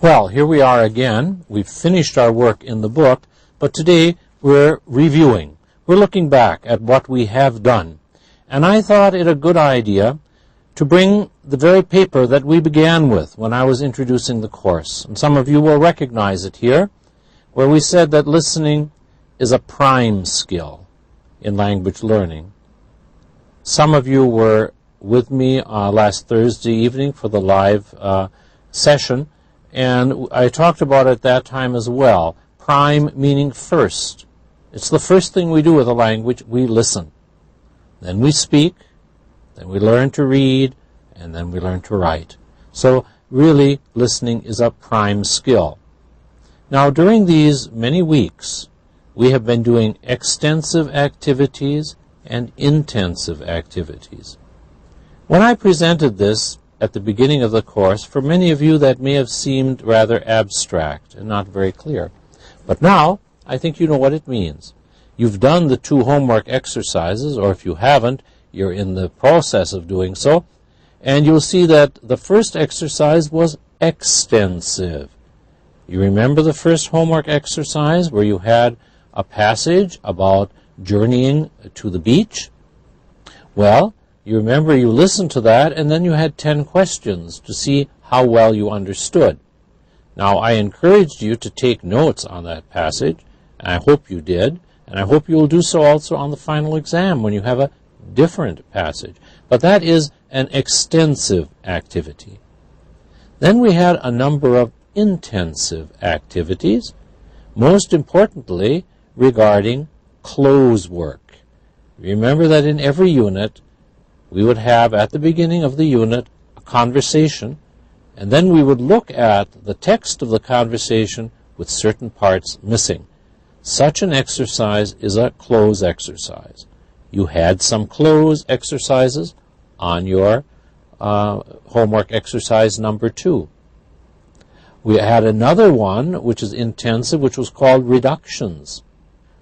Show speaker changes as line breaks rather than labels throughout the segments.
Well, here we are again. We've finished our work in the book, but today we're reviewing. We're looking back at what we have done. And I thought it a good idea to bring the very paper that we began with when I was introducing the course. And some of you will recognize it here, where we said that listening is a prime skill in language learning. Some of you were with me last Thursday evening for the live session, and I talked about it at that time as well. Prime meaning first. It's the first thing we do with a language. We listen. Then we speak. Then we learn to read. And then we learn to write. So really, listening is a prime skill. Now, during these many weeks, we have been doing extensive activities and intensive activities. When I presented this at the beginning of the course, for many of you that may have seemed rather abstract and not very clear. But now, I think you know what it means. You've done the 2 homework exercises, or if you haven't, you're in the process of doing so, and you'll see that the first exercise was extensive. You remember the first homework exercise where you had a passage about journeying to the beach? Well, you remember you listened to that, and then you had 10 questions to see how well you understood. Now, I encouraged you to take notes on that passage, and I hope you did, and I hope you'll do so also on the final exam when you have a different passage. But that is an extensive activity. Then we had a number of intensive activities, most importantly regarding close work. Remember that in every unit, we would have at the beginning of the unit a conversation, and then we would look at the text of the conversation with certain parts missing. Such an exercise is a close exercise. You had some close exercises on your homework exercise number 2. We had another one, which is intensive, which was called reductions,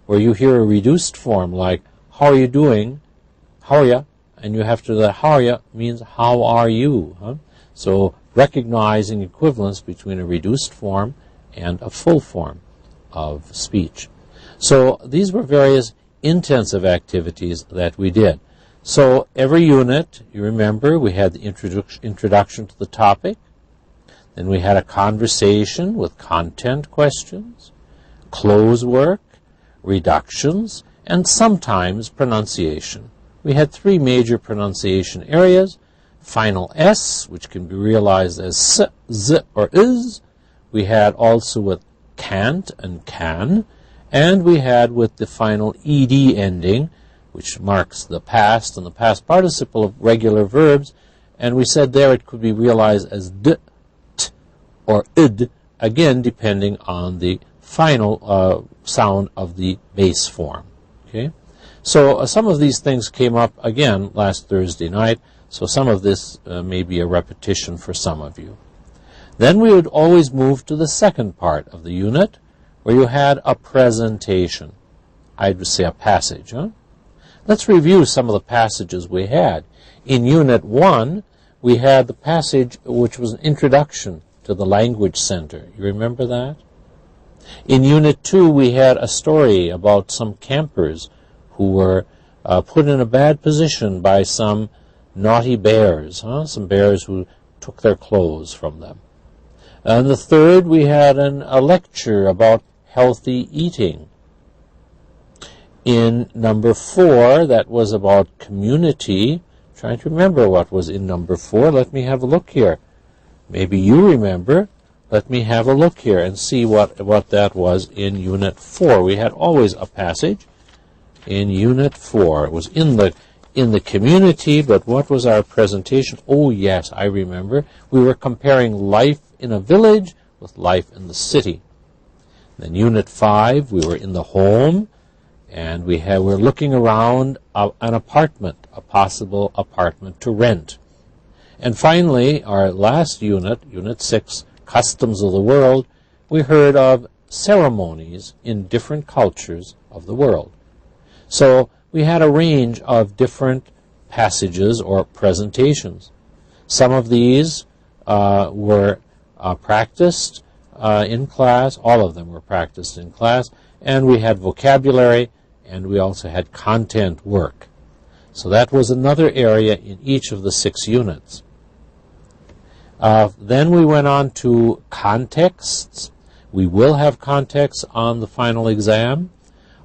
where you hear a reduced form like, how are you doing? How are you? And you have to, that how are you means how are you? Huh? So recognizing equivalence between a reduced form and a full form of speech. So these were various intensive activities that we did. So every unit, you remember, we had the introduction to the topic. Then we had a conversation with content questions, close work, reductions, and sometimes pronunciation. We had 3 major pronunciation areas: final S, which can be realized as S, Z, or is. We had also with can't and can. And we had with the final ed ending, which marks the past and the past participle of regular verbs. And we said there it could be realized as d, t, or id, again depending on the final sound of the base form. Okay? So some of these things came up again last Thursday night, so some of this may be a repetition for some of you. Then we would always move to the second part of the unit, where you had a presentation. I would say a passage. Huh? Let's review some of the passages we had. In Unit 1, we had the passage which was an introduction to the Language Center. You remember that? In Unit 2, we had a story about some campers who were put in a bad position by some naughty bears, some bears who took their clothes from them. And the third, we had a lecture about healthy eating. In number 4, that was about community. Trying to remember what was in number 4. Let me have a look here. Maybe you remember. Let me have a look here and see what that was in Unit 4. We had always a passage in Unit 4. It was in the community, but what was our presentation? Oh, yes, I remember. We were comparing life in a village with life in the city. Then Unit 5, we were in the home, and we were looking around an apartment, a possible apartment to rent. And finally, our last unit, Unit 6, Customs of the World, we heard of ceremonies in different cultures of the world. So we had a range of different passages or presentations. Some of these were practiced in class. All of them were practiced in class. And we had vocabulary, and we also had content work. So that was another area in each of the 6 units. Then we went on to contexts. We will have contexts on the final exam.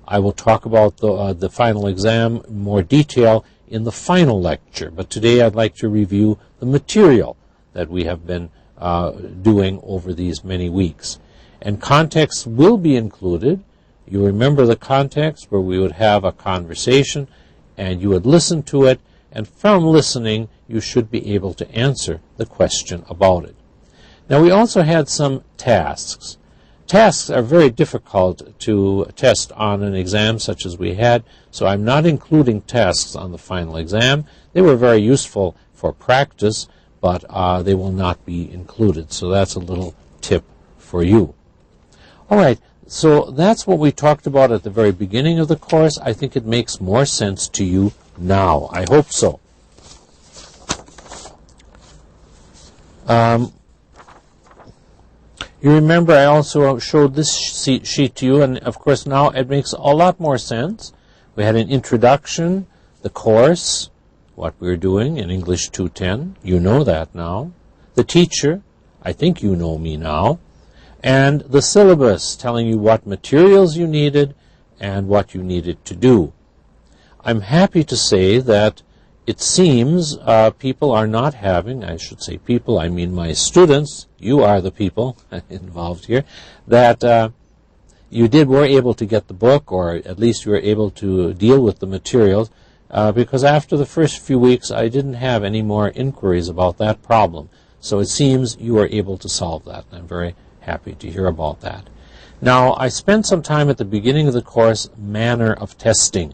I will talk about the final exam in more detail in the final lecture, but today I'd like to review the material that we have been doing over these many weeks. And context will be included. You remember the context where we would have a conversation and you would listen to it, and from listening you should be able to answer the question about it. Now we also had some tasks. Tasks are very difficult to test on an exam such as we had, so I'm not including tasks on the final exam. They were very useful for practice, but they will not be included, so that's a little tip for you. All right, so that's what we talked about at the very beginning of the course. I think it makes more sense to you now. I hope so. You remember I also showed this sheet to you, and of course now it makes a lot more sense. We had an introduction, the course, what we're doing in English 210. You know that now. The teacher, I think you know me now. And the syllabus, telling you what materials you needed and what you needed to do. I'm happy to say that it seems people are not having, I should say people, I mean my students, you are the people involved here, that you were able to get the book, or at least you were able to deal with the materials, because after the first few weeks I didn't have any more inquiries about that problem. So it seems you were able to solve that, and I'm very happy to hear about that. Now, I spent some time at the beginning of the course, manner of testing,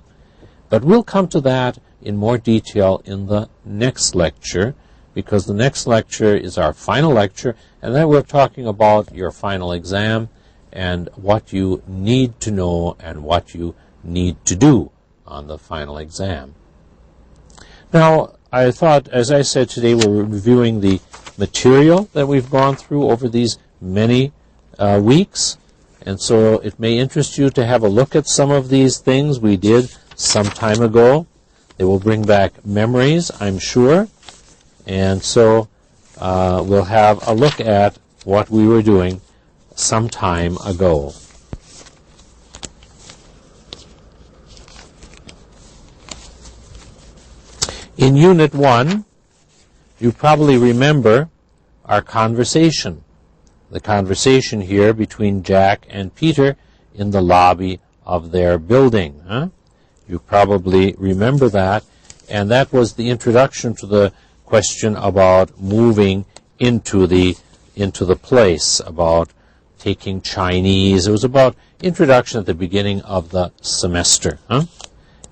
but we'll come to that in more detail in the next lecture, because the next lecture is our final lecture, and then we're talking about your final exam and what you need to know and what you need to do on the final exam. Now, I thought, as I said today, we're reviewing the material that we've gone through over these many weeks, and so it may interest you to have a look at some of these things we did some time ago. They will bring back memories, I'm sure, and so we'll have a look at what we were doing some time ago. In Unit 1, you probably remember our conversation. The conversation here between Jack and Peter in the lobby of their building. You probably remember that, and that was the introduction to the question about moving into the place, about taking Chinese. It was about introduction at the beginning of the semester.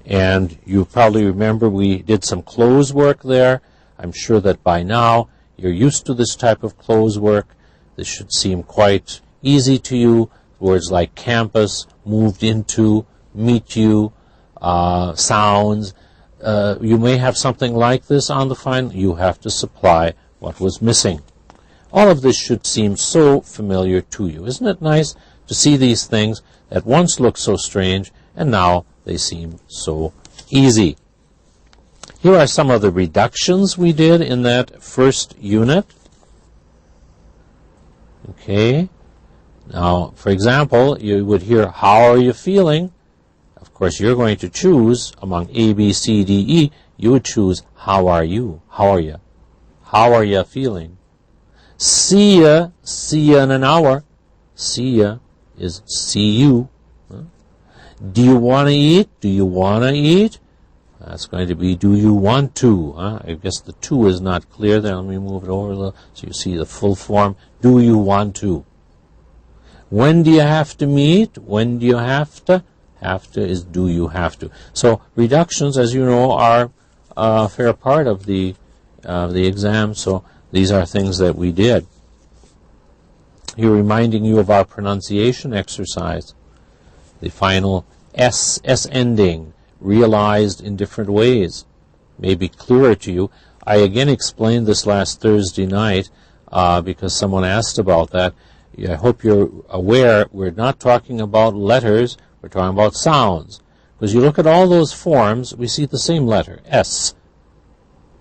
And you probably remember we did some close work there. I'm sure that by now you're used to this type of close work. This should seem quite easy to you. Words like campus, moved into, meet you, sounds. You may have something like this on the final. You have to supply what was missing. All of this should seem so familiar to you. Isn't it nice to see these things that once looked so strange and now they seem so easy? Here are some of the reductions we did in that first unit. Okay. Now, for example, you would hear, how are you feeling? Of course, you're going to choose among A, B, C, D, E. You would choose, how are you? How are you? How are you feeling? See ya in an hour. See ya is see you. Do you want to eat? Do you want to eat? That's going to be, do you want to? I guess the to is not clear there. Let me move it over a little so you see the full form. Do you want to? When do you have to meet? When do you have to? Have to is do you have to. So reductions, as you know, are a fair part of the exam. So these are things that we did. Here, reminding you of our pronunciation exercise. The final S ending, realized in different ways, may be clearer to you. I again explained this last Thursday night because someone asked about that. I hope you're aware we're not talking about letters, we're talking about sounds. Because you look at all those forms, we see the same letter, S.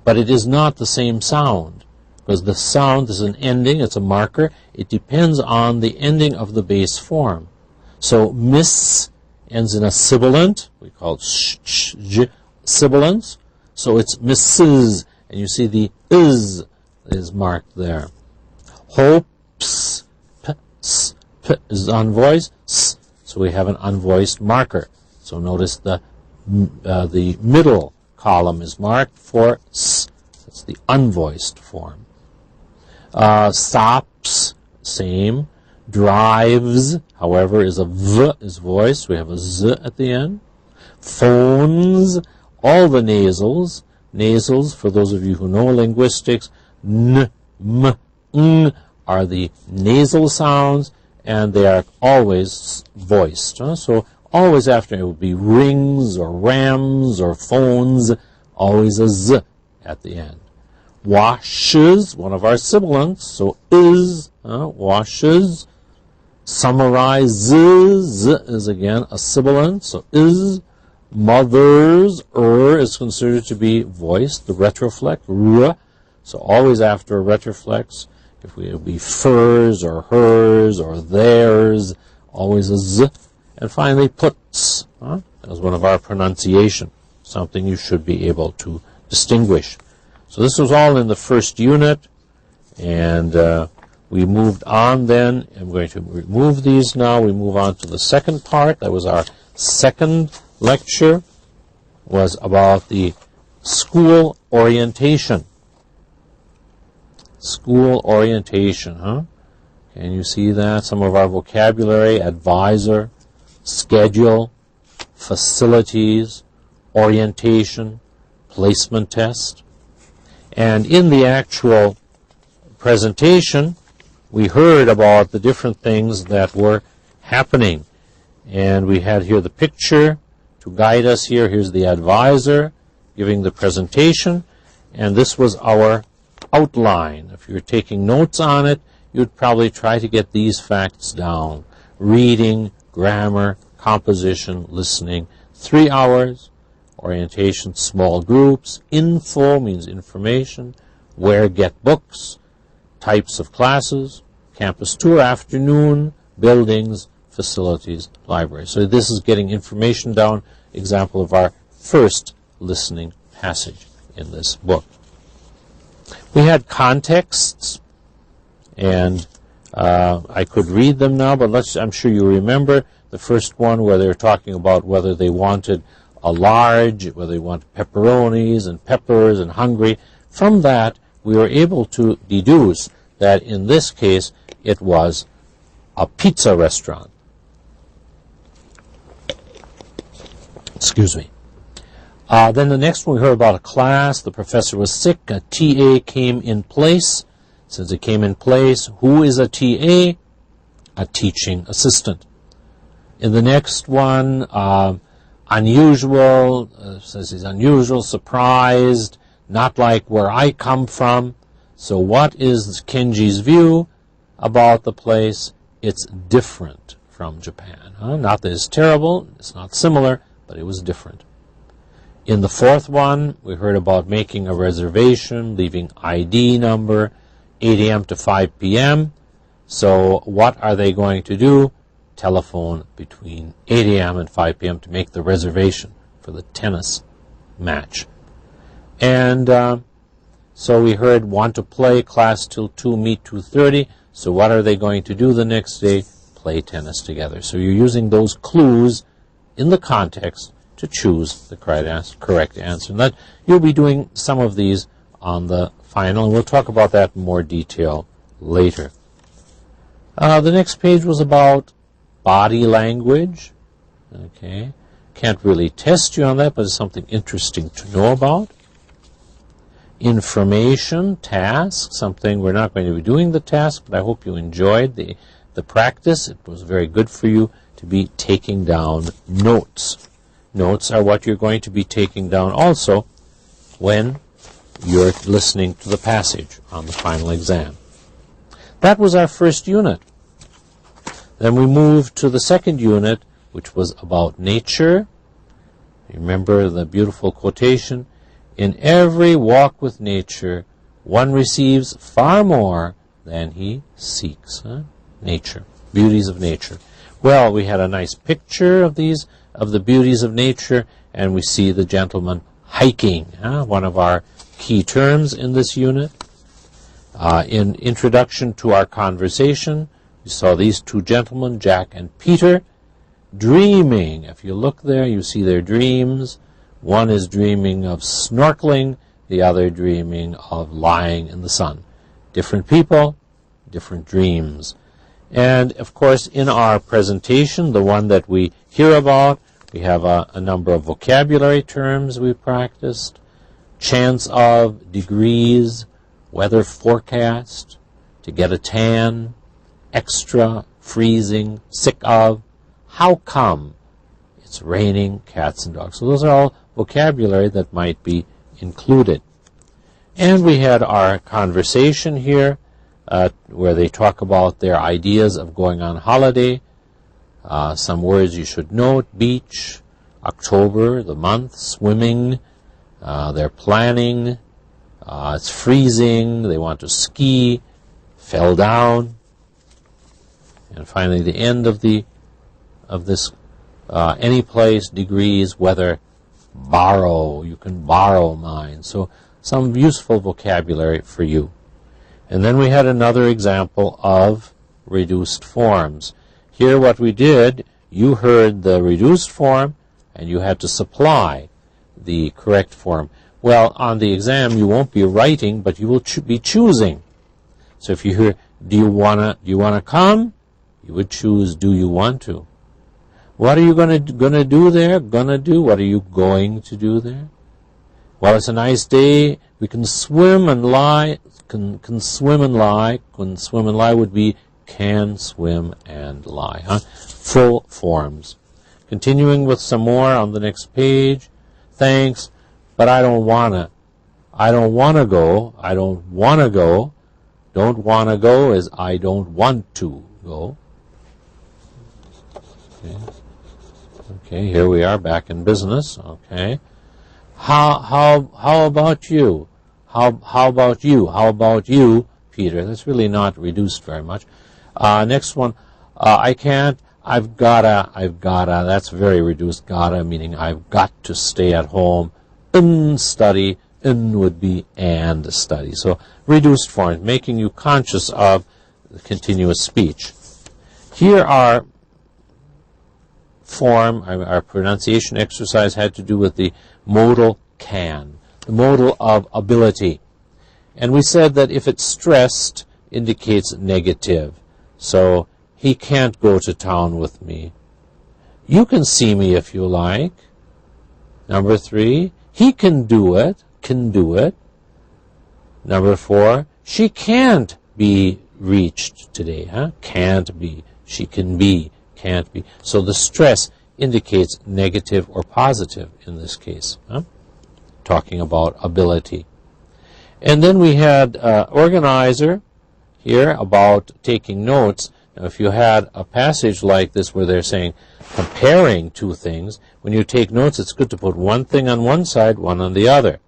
But it is not the same sound. Because the sound is an ending, it's a marker. It depends on the ending of the base form. So miss ends in a sibilant. We call it sibilants. So it's Mrs. And you see the is marked there. Hopes, p is unvoiced. S, so we have an unvoiced marker. So notice the middle column is marked for S. That's the unvoiced form. Stops, same. Drives, however, is a V is voiced. We have a Z at the end. Phones, all the nasals. Nasals, for those of you who know linguistics, N, M, N are the nasal sounds, and they are always voiced. So always after it would be rings or rams or phones, always a Z at the end. Washes, one of our sibilants, so is, washes. Summarizes is again a sibilant, so is. Mothers, is considered to be voiced, the retroflex, r. So always after a retroflex, if it would be furs or hers or theirs, always a z. And finally, puts, as one of our pronunciation, something you should be able to distinguish. So this was all in the first unit, and we moved on then. I'm going to remove these now. We move on to the second part. That was our second lecture, was about the school orientation. School orientation, Can you see that? Some of our vocabulary: advisor, schedule, facilities, orientation, placement test. And in the actual presentation, we heard about the different things that were happening. And we had here the picture to guide us here. Here's the advisor giving the presentation. And this was our outline. If you're taking notes on it, you'd probably try to get these facts down. Reading, grammar, composition, listening. 3 hours. Orientation, small groups. Info means information. Where get books. Types of classes. Campus tour, afternoon. Buildings, facilities, library. So this is getting information down. Example of our first listening passage in this book. We had contexts, and I could read them now, but I'm sure you remember the first one where they were talking about whether they wanted a large, whether they wanted pepperonis and peppers and hungry. From that, we were able to deduce that in this case it was a pizza restaurant. Excuse me. Then the next one we heard about a class. The professor was sick. A TA came in place. Since it came in place, who is a TA? A teaching assistant. In the next one, unusual, says he's unusual, surprised, not like where I come from. So what is Kenji's view about the place? It's different from Japan. Not that it's terrible, it's not similar, but it was different. In the fourth one, we heard about making a reservation, leaving ID number, 8 a.m. to 5 p.m. So what are they going to do? Telephone between 8 a.m. and 5 p.m. to make the reservation for the tennis match. And so we heard want to play, class till 2, meet 2:30. So what are they going to do the next day? Play tennis together. So you're using those clues in the context to choose the correct answer. And that you'll be doing some of these on the final, and we'll talk about that in more detail later. The next page was about body language. Okay, can't really test you on that, but it's something interesting to know about. Information, task, something we're not going to be doing the task, but I hope you enjoyed the practice. It was very good for you to be taking down notes. Notes are what you're going to be taking down also when you're listening to the passage on the final exam. That was our first unit. Then we moved to the second unit, which was about nature. Remember the beautiful quotation, "In every walk with nature, one receives far more than he seeks." Nature, beauties of nature. Well, we had a nice picture of the beauties of nature, and we see the gentleman hiking, one of our key terms in this unit. In introduction to our conversation, we saw these two gentlemen, Jack and Peter, dreaming. If you look there, you see their dreams. One is dreaming of snorkeling, the other dreaming of lying in the sun. Different people, different dreams. And, of course, in our presentation, the one that we hear about, we have a number of vocabulary terms we practiced. Chance of, degrees, weather forecast, to get a tan, extra, freezing, sick of, how come, it's raining, cats and dogs. So those are all vocabulary that might be included. And we had our conversation here, where they talk about their ideas of going on holiday. Some words you should note: beach, October, the month, swimming, they're planning, it's freezing, they want to ski, fell down. And finally the end of this, any place, degrees, weather, borrow, you can borrow mine. So some useful vocabulary for you. And then we had another example of reduced forms. Here what we did, you heard the reduced form and you had to supply the correct form. Well, on the exam you won't be writing, but you will be choosing. So if you hear, do you wanna come? You would choose, do you want to? What are you gonna do there? Gonna do? What are you going to do there? Well, it's a nice day. We can swim and lie. Can swim and lie. Can swim and lie would be can swim and lie. Full forms. Continuing with some more on the next page. Thanks, but I don't wanna. I don't wanna go. I don't wanna go. Don't wanna go is I don't want to go. Okay, here we are back in business. Okay. How about you? How about you? How about you, Peter? That's really not reduced very much. Next one, I can't, I've gotta, that's very reduced. Gotta, meaning I've got to stay at home and study. And would be and study. So reduced form, making you conscious of the continuous speech. Here our form, our pronunciation exercise had to do with the modal can, the modal of ability. And we said that if it's stressed, indicates negative. So, he can't go to town with me. You can see me if you like. Number 3, he can do it. Number 4, she can't be reached today. Can't be. She can be. Can't be. So the stress indicates negative or positive in this case. Talking about ability. And then we had organizer here about taking notes. Now, if you had a passage like this where they're saying comparing two things, when you take notes, it's good to put one thing on one side, one on the other.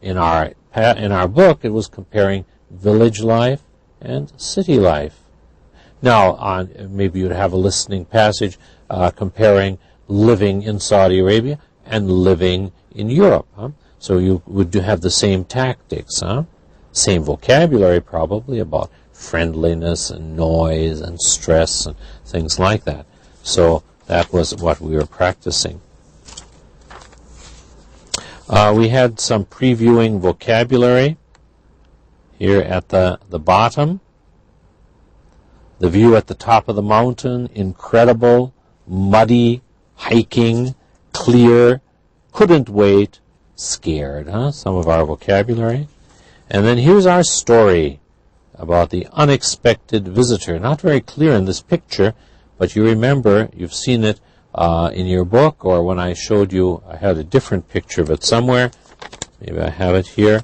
In our book, it was comparing village life and city life. Now, maybe you'd have a listening passage comparing living in Saudi Arabia and living in Europe. So you would have the same tactics, same vocabulary probably about friendliness and noise and stress and things like that. So that was what we were practicing. We had some previewing vocabulary here at the bottom. The view at the top of the mountain, incredible, muddy, hiking, clear, couldn't wait, scared. Some of our vocabulary. And then here's our story about the unexpected visitor. Not very clear in this picture, but you remember, you've seen it in your book, or when I showed you, I had a different picture of it somewhere. Maybe I have it here.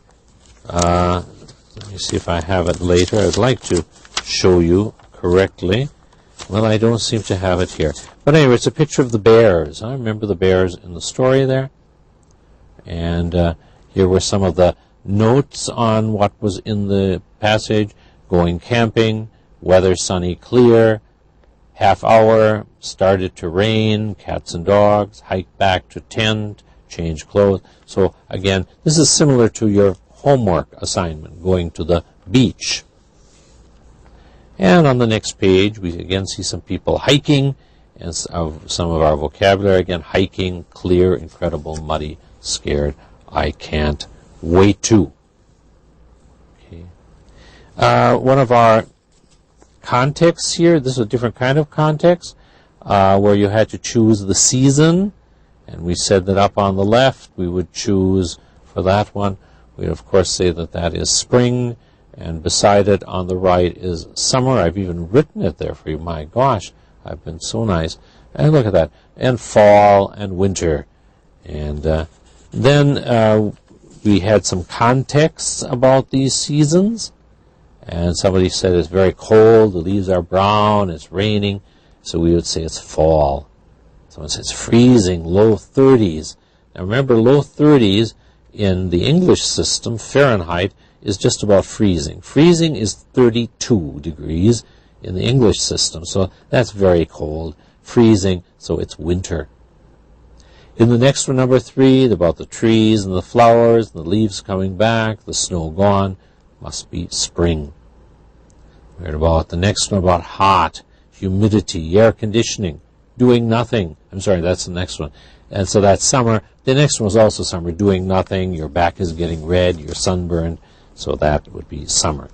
Let me see if I have it later. I'd like to show you correctly. Well, I don't seem to have it here. But anyway, it's a picture of the bears. I remember the bears in the story there. And here were some of the notes on what was in the passage. Going camping, weather sunny, clear, half hour, started to rain, cats and dogs, hike back to tent, change clothes. So again, this is similar to your homework assignment, going to the beach. And on the next page, we again see some people hiking, and some of our vocabulary, again, hiking, clear, incredible, muddy, scared, I can't wait to. Okay. One of our contexts here, this is a different kind of context, where you had to choose the season, and we said that up on the left we would choose for that one. We'd of course say that that is spring, and beside it on the right is summer. I've even written it there for you. My gosh, I've been so nice. And look at that. And fall and winter. And then we had some contexts about these seasons. And somebody said it's very cold, the leaves are brown, it's raining. So we would say it's fall. Someone says freezing, low 30s. Now remember, low 30s in the English system, Fahrenheit, is just about freezing. Freezing is 32 degrees in the English system, so that's very cold. Freezing, so it's winter. In the next one, number 3, about the trees and the flowers, the leaves coming back, the snow gone, must be spring. We heard about the next one, about hot, humidity, air conditioning, doing nothing. I'm sorry, that's the next one. And so that's summer. The next one was also summer, doing nothing, your back is getting red, you're sunburned. So that would be summer.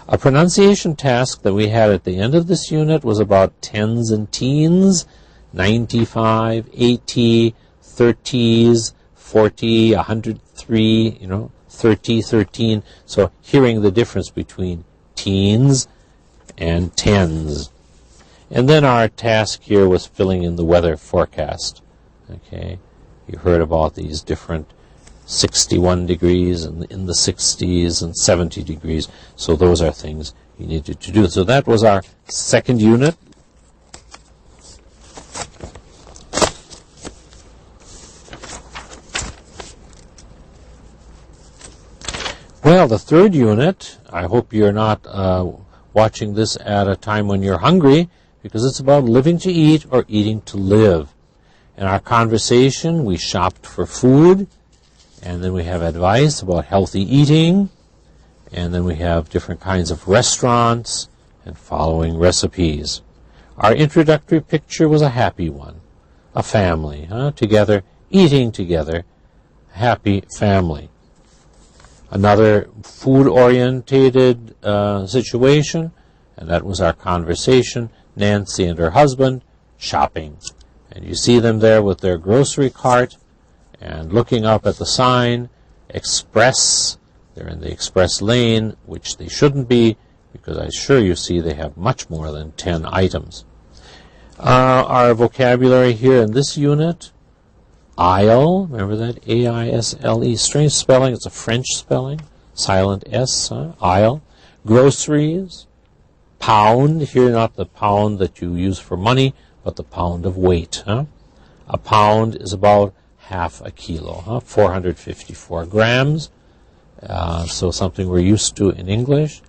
A pronunciation task that we had at the end of this unit was about tens and teens, 95, 80, 30s, 40, 103, 30, 13. So hearing the difference between teens and tens. And then our task here was filling in the weather forecast. Okay, you heard about these different 61 degrees and in the 60s and 70 degrees. So those are things you needed to do. So that was our second unit. Well, the third unit, I hope you're not watching this at a time when you're hungry, because it's about living to eat or eating to live. In our conversation, we shopped for food. And then we have advice about healthy eating. And then we have different kinds of restaurants and following recipes. Our introductory picture was a happy one. A family, together, eating together, happy family. Another food-orientated situation, and that was our conversation, Nancy and her husband, shopping. And you see them there with their grocery cart, and looking up at the sign, Express. They're in the express lane, which they shouldn't be, because I assure you see they have much more than 10 items. Our vocabulary here in this unit, aisle, remember that, A-I-S-L-E, strange spelling, it's a French spelling, silent S, aisle. Groceries, pound, here not the pound that you use for money, but the pound of weight. A pound is about half a kilo, 454 grams, so something we're used to in English.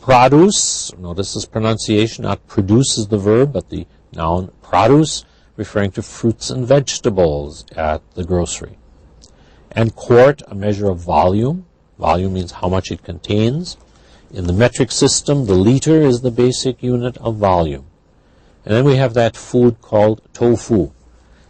Produce, notice this pronunciation, not produce is the verb, but the noun produce, referring to fruits and vegetables at the grocery. And quart, a measure of volume. Volume means how much it contains. In the metric system, the liter is the basic unit of volume. And then we have that food called tofu.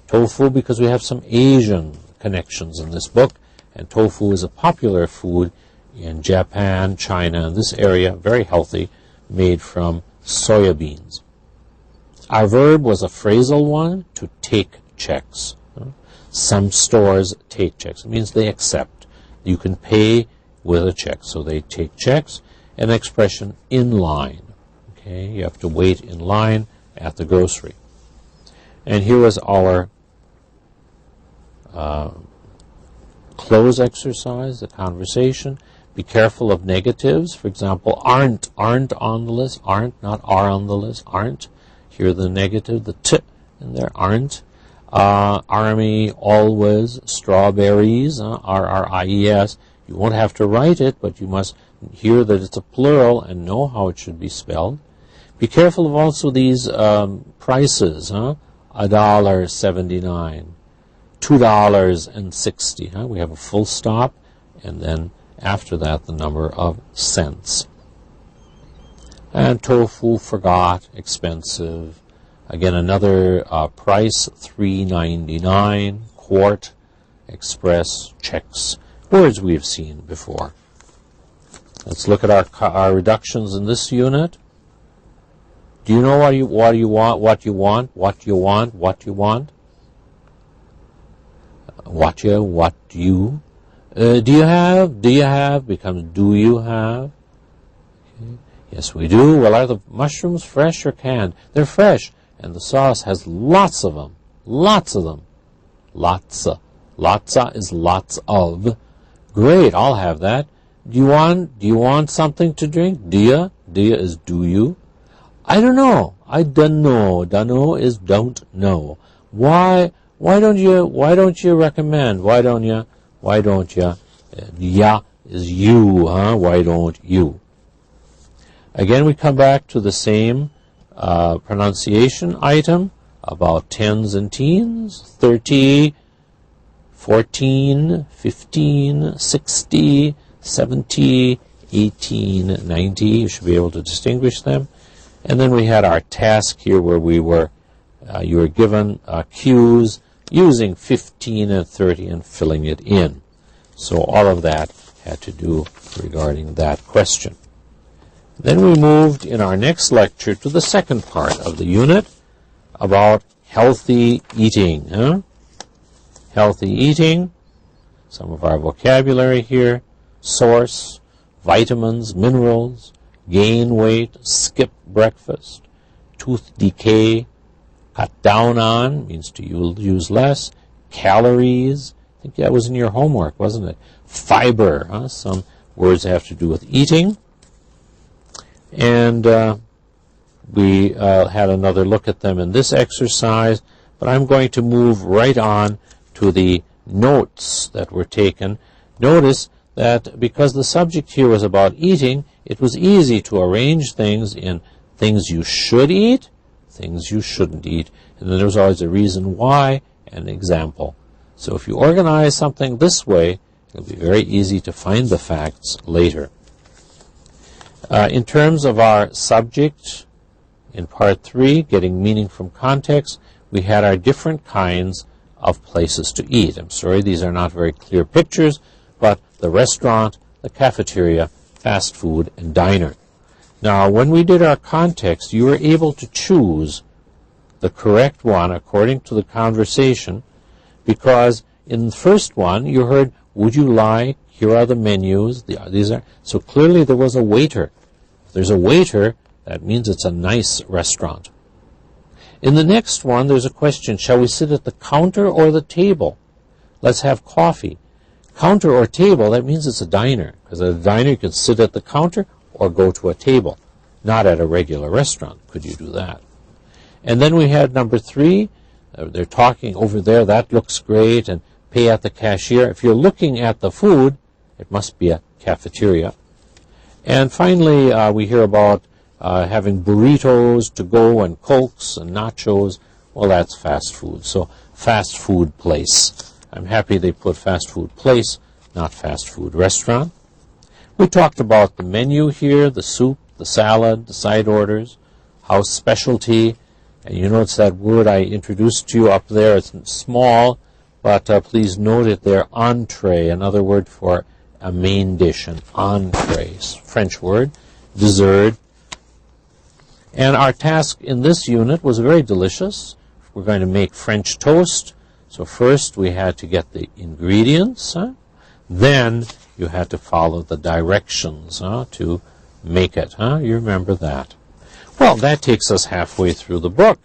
Tofu because we have some Asian connections in this book, and tofu is a popular food in Japan, China, and this area, very healthy, made from soya beans. Our verb was a phrasal one, to take checks. Some stores take checks. It means they accept. You can pay with a check, so they take checks. An expression, in line. Okay, you have to wait in line at the grocery. And here was our close exercise, the conversation. Be careful of negatives. For example, aren't on the list. Aren't, not are on the list. Aren't. Here the negative, the t in there, aren't. Army, always, strawberries, R-R-I-E-S. You won't have to write it, but you must hear that it's a plural and know how it should be spelled. Be careful of also these prices, $1.79, $2.60. We have a full stop, and then after that the number of cents. And tofu, forgot, expensive. Again, another price, $3.99, quart, express, checks. Words we have seen before. Let's look at our reductions in this unit. Do you know what you want? What you want? What you want? What you want? What you? Do you have? Do you have? Becomes do you have? Okay. Yes, we do. Well, are the mushrooms fresh or canned? They're fresh, and the sauce has lots of them. Lots of them. Lots. Lotsa is lots of. Great, I'll have that. Do you want something to drink? Do you? Do you is do you? I don't know. I don't know. Don't know is don't know. Why don't you recommend? Why don't you? Ya is you, Why don't you? Again, we come back to the same pronunciation item about tens and teens. 30, 14, 15, 60, 70, 18, 90. You should be able to distinguish them. And then we had our task here where you were given cues using 15 and 30 and filling it in. So all of that had to do regarding that question. Then we moved in our next lecture to the second part of the unit about healthy eating. Healthy eating, some of our vocabulary here, source, vitamins, minerals, gain weight, skip breakfast, tooth decay, cut down on, means to use less, calories, I think that was in your homework, wasn't it? Fiber, some words have to do with eating. And we had another look at them in this exercise, but I'm going to move right on to the notes that were taken. Notice that because the subject here was about eating, it was easy to arrange things in things you should eat, things you shouldn't eat, and then there's always a reason why and an example. So if you organize something this way, it'll be very easy to find the facts later. In terms of our subject, in part 3, getting meaning from context, we had our different kinds of places to eat. I'm sorry, these are not very clear pictures, but the restaurant, the cafeteria, fast food, and diner. Now, when we did our context, you were able to choose the correct one according to the conversation, because in the first one, you heard, would you like, here are the menus, so clearly there was a waiter. If there's a waiter, that means it's a nice restaurant. In the next one, there's a question, shall we sit at the counter or the table? Let's have coffee. Counter or table, that means it's a diner, because at a diner you can sit at the counter or go to a table. Not at a regular restaurant could you do that. And then we had number 3, they're talking over there, that looks great, and pay at the cashier. If you're looking at the food, it must be a cafeteria. And finally, we hear about having burritos to go and Cokes and nachos. Well, that's fast food. So fast food place. I'm happy they put fast food place, not fast food restaurant. We talked about the menu here, the soup, the salad, the side orders, house specialty. And you notice that word I introduced to you up there. It's small, but please note it there, entree, another word for a main dish, an entree, French word, dessert. And our task in this unit was very delicious. We're going to make French toast. So first we had to get the ingredients. Then you had to follow the directions to make it. You remember that. Well, that takes us halfway through the book.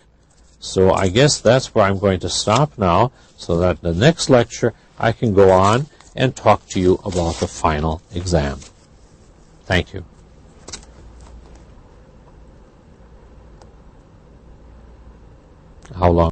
So I guess that's where I'm going to stop now, so that the next lecture I can go on and talk to you about the final exam. Thank you. How long?